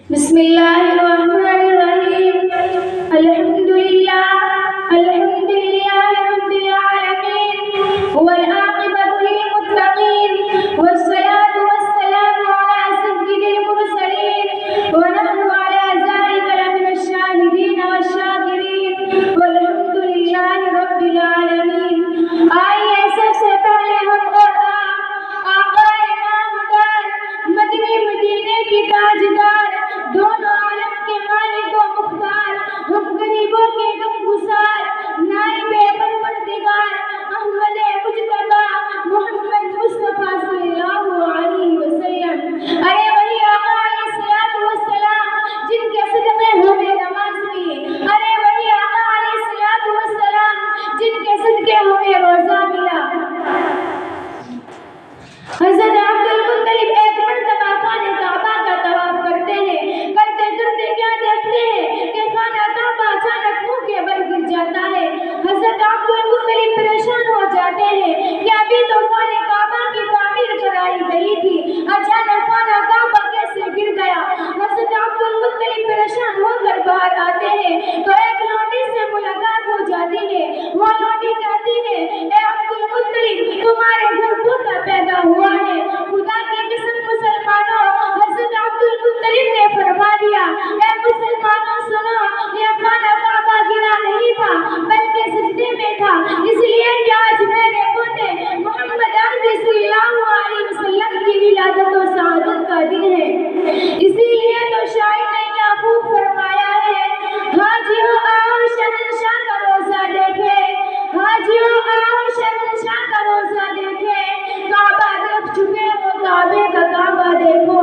بسم اللہ الرحمن الرحیم الحمدللہ رب العالمین والعاقبۃ للمتقین والصلاة والسلام علی سید المرسلین ونحن علی ذلک لمن الشاہدین والشاکرین والحمدللہ رب العالمین۔ آئیے سب سے پہلے ہم اور آقا نامدار مدنی مدینے کی تاجدار دونوں عالم کے مالک و مختار ہم غریبوں کے غمگسار نائب پروردگار احمد مجتبی محمد مصطفیٰ صلی اللہ علیہ وسلم، ارے وہی آقا علیہ الصلوۃ والسلام جن کے صدقے ہمیں نماز ہوئی، ارے وہی آقا علیہ الصلوۃ والسلام جن کے صدقے ہمیں روزہ ملا۔ حضرت عبد المطلب ایک مرتبہ خانہ کعبہ کا طواف کرتے ہیں، کرتے کرتے کیا دیکھتے ہیں کہ خانہ کعبہ اچانک منہ کے بل گر جاتا ہے۔ حضرت عبد المطلب پریشان ہو جاتے ہیں کہ ابھی تو خانہ کعبہ کی تعمیر کرائی گئی تھی، اچانک خانہ کعبہ کیسے گر گیا؟ حضرت عبد المطلب پریشان ہو کر باہر آتے ہیں تو ایک لونڈی سے ملاقات ہو جاتی ہے۔ وہ لونڈی کہتی ہے، اے عبد المطلب تمہارے گھر پوتا پیدا ہوا ہے۔ خدا کی قسم مسلمانوں، حضرت عبد المطلب نے فرما دیا، اے مسلمانوں سنو، یہ خانہ کعبہ گرا نہیں تھا بلکہ سجدے میں تھا، اس لیے کہ آج میرے پوتے محمد عربی صلی اللہ علیہ وسلم کی ولادت و سعادت کا دن ہے۔ اسی لیے تو شاعر نے کیا خوب فرمایا ہے، حاجیوں آؤ شہنشاہ کا روزہ دیکھے، حاجیوں آؤ شہنشاہ کا روزہ دیکھے، کعبہ دیکھ چکے ہو کعبے کا کعبہ دیکھو۔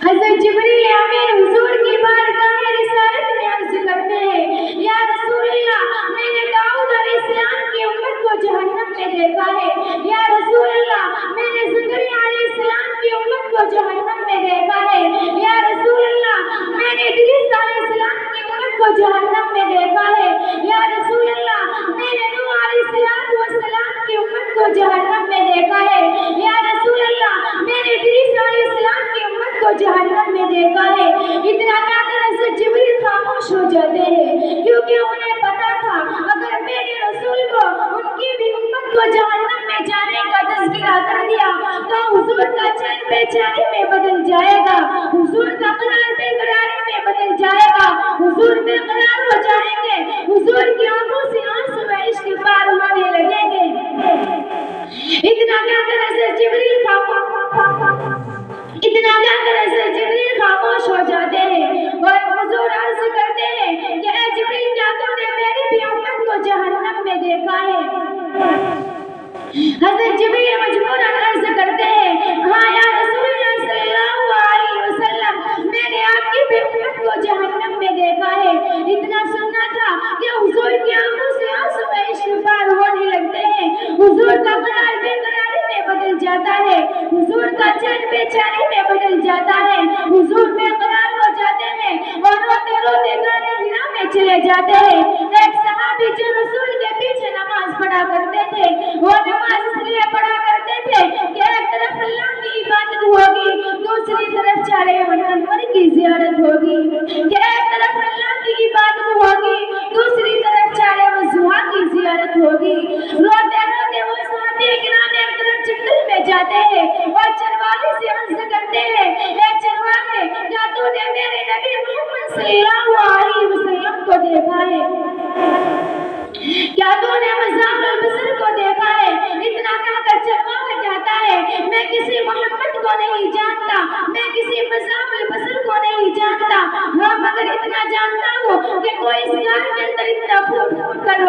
حضرت جبریل امین حضور کی بارگاہ رسالت میں عرض کرتے ہیں، یا رسول اللہ میں نے داؤد علیہ السلام کی امت کو جہنم میں دیکھا ہے، یا رسول اللہ میں نے زکریا علیہ السلام کی امت کو جہنم میں دیکھا ہے، یا رسول اللہ میں نے ادریس علیہ السلام کی امت کو جہنم میں دیکھا ہے، یا رسول اللہ میں نے نوح علیہ السلام کی امت کو جہنم میں دیکھا ہے، یا رسول اللہ میں نے ادریس علیہ السلام کی امت کو جہنم میں دیکھا ہے۔ اتنا کہہ کر حضرت جبریل خاموش ہو جاتے ہیں، کیونکہ انہیں پتا تھا اگر میرے رسول کو ان کی بھی امت کو جہنم میں جانے کا تذکرہ کر دیا تو حضور کا چین بے چینی میں بدل جائے گا، حضور کا قرار بے قراری میں بدل جائے گا، حضور بے قرار ہو جائیں گے، حضور کی آنکھوں سے آنسو عشق پار ہونے لگیں گے۔ اتنا کہہ کر حضرت جبریل خاموش ہو جاتے ہیں اور حضور عرض کرتے ہیں کہ اے جبریل کیا تو نے میری بھی امت کو جہنم میں دیکھا ہے؟ حضرت جبریل مجبوراً عرض کرتے ہیں، ہاں یا رسول اللہ صلی اللہ علیہ وسلم میں نے آپ کی بھی امت کو جہنم میں دیکھا ہے۔ اتنا سننا تھا کہ حضور کی آنکھوں سے آنسو عشق پار ہونے لگتے ہیں، حضور کا قرار بے قراری میں بدل جاتا ہے، حضور کا چین بے چینی میں بدل جاتا ہے، حضور بے قرار ہو جاتے ہیں اور روتے روتے غار حرا میں چلے جاتے ہیں۔ ایک صحابی جو رسول کے پیچھے نماز پڑھا کرتے تھے، وہ نماز اس لیے پڑھا کرتے تھے کہ ایک طرف اللہ کی عبادت ہوگی، دوسری طرف چارے پیغمبر کی زیارت ہوگی، کہ ایک طرف اللہ کی عبادت ہوگی، دوسری طرف چارے وضحا کی زیارت ہوگی۔ روتے روتے وہ صحابی کرام ایک طرف جنگل میں جاتے ہیں اور چرواہے سے عرض کرتے ہیں، اے چرواہے کیا تو نے میرے نبی محمد صلی اللہ علیہ وسلم کو دیکھا ہے؟ کیا تو نے مذاق البصر کو دیکھا ہے؟ اتنا کہہ کر چرواہا کہتا ہے، میں کسی محمد کو نہیں جانتا، میں کسی مذاق البصر کو نہیں جانتا، ہاں مگر اتنا جانتا ہوں کہ کوئی اس گھر کے اندر اتنا پھوٹ پھوٹ کر